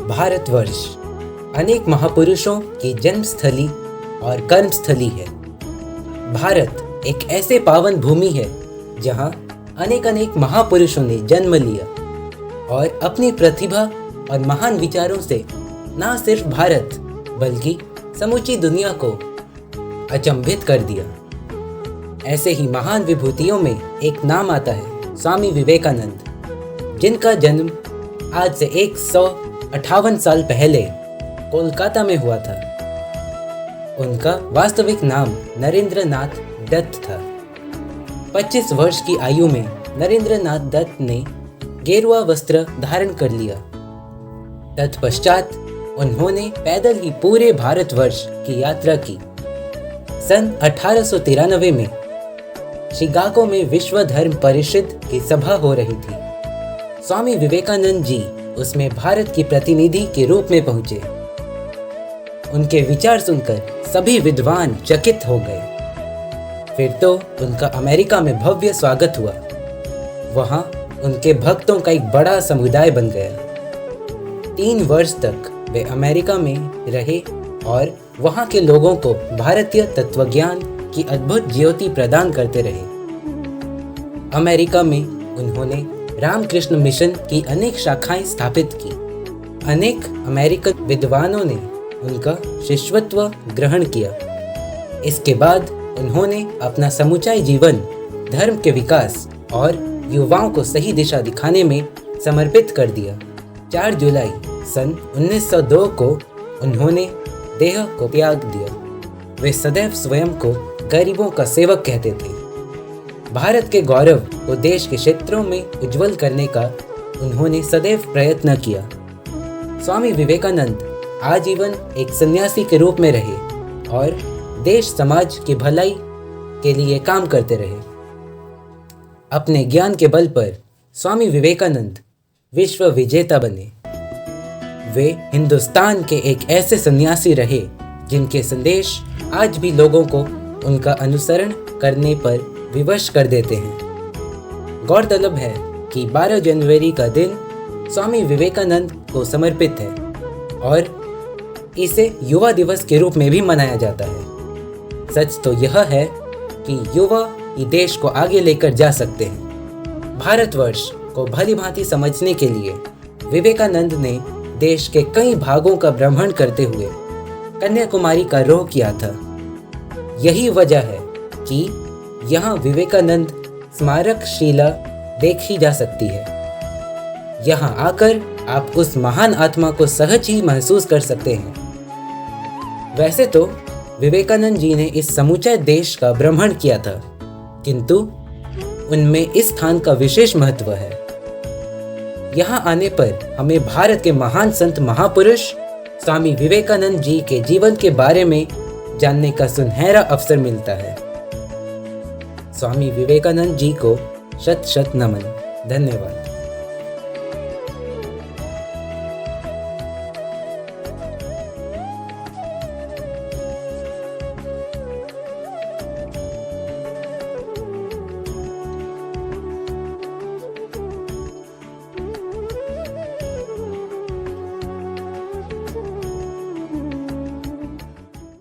भारतवर्ष अनेक महापुरुषों की जन्मस्थली और कर्मस्थली है। भारत एक ऐसे पावन भूमि है जहाँ अनेक अनेक महापुरुषों ने जन्म लिया और अपनी प्रतिभा और महान विचारों से न सिर्फ भारत बल्कि समूची दुनिया को अचंभित कर दिया। ऐसे ही महान विभूतियों में एक नाम आता है स्वामी विवेकानंद, जिनका जन्म आज से 158 साल पहले कोलकाता में हुआ था। उनका वास्तविक नाम नरेंद्र नाथ दत्त था। 25 वर्ष की आयु में नरेंद्र नाथ दत्त ने गेरुआ वस्त्र धारण कर लिया। तत्पश्चात उन्होंने पैदल ही पूरे भारतवर्ष की यात्रा की। सन 1893 में शिकागो में विश्व धर्म परिषद की सभा हो रही थी। स्वामी विवेकानंद जी उसमें भारत की प्रतिनिधि के रूप में पहुंचे। उनके विचार सुनकर सभी विद्वान चकित हो गए। फिर तो उनका अमेरिका में भव्य स्वागत हुआ। वहां उनके भक्तों का एक बड़ा समुदाय बन गया। 3 वर्ष तक वे अमेरिका में रहे और वहां के लोगों को भारतीय तत्वज्ञान की अद्भुत ज्योति प्रदान करते रहे। अमेरिका में उन्होंने रामकृष्ण मिशन की अनेक शाखाएं स्थापित की। अनेक अमेरिकन विद्वानों ने उनका शिष्यत्व ग्रहण किया। इसके बाद उन्होंने अपना समूचा जीवन धर्म के विकास और युवाओं को सही दिशा दिखाने में समर्पित कर दिया। 4 जुलाई सन 1902 को उन्होंने देह को त्याग दिया। वे सदैव स्वयं को गरीबों का सेवक कहते थे। भारत के गौरव को देश के क्षेत्रों में उज्जवल करने का उन्होंने सदैव प्रयत्न किया। स्वामी विवेकानंद आजीवन एक सन्यासी के रूप में रहे और देश समाज की भलाई के लिए काम करते रहे। अपने ज्ञान के बल पर स्वामी विवेकानंद विश्व विजेता बने। वे हिंदुस्तान के एक ऐसे सन्यासी रहे जिनके संदेश आज भी लोगों को उनका अनुसरण करने पर विवश कर देते हैं। गौरतलब है कि 12 जनवरी का दिन स्वामी विवेकानंद को समर्पित है और इसे युवा दिवस के रूप में भी मनाया जाता है। सच तो यह है कि युवा ही देश को आगे लेकर जा सकते हैं। भारतवर्ष को भली भांति समझने के लिए विवेकानंद ने देश के कई भागों का भ्रमण करते हुए कन्याकुमारी का रुख किया था। यही वजह है कि यहाँ विवेकानंद स्मारक शिला देखी जा सकती है। यहाँ आकर आप उस महान आत्मा को सहज ही महसूस कर सकते हैं। वैसे तो विवेकानंद जी ने इस समूचे देश का भ्रमण किया था, किंतु उनमें इस स्थान का विशेष महत्व है। यहाँ आने पर हमें भारत के महान संत महापुरुष स्वामी विवेकानंद जी के जीवन के बारे में जानने का सुनहरा अवसर मिलता है। स्वामी विवेकानंद जी को शत शत नमन। धन्यवाद।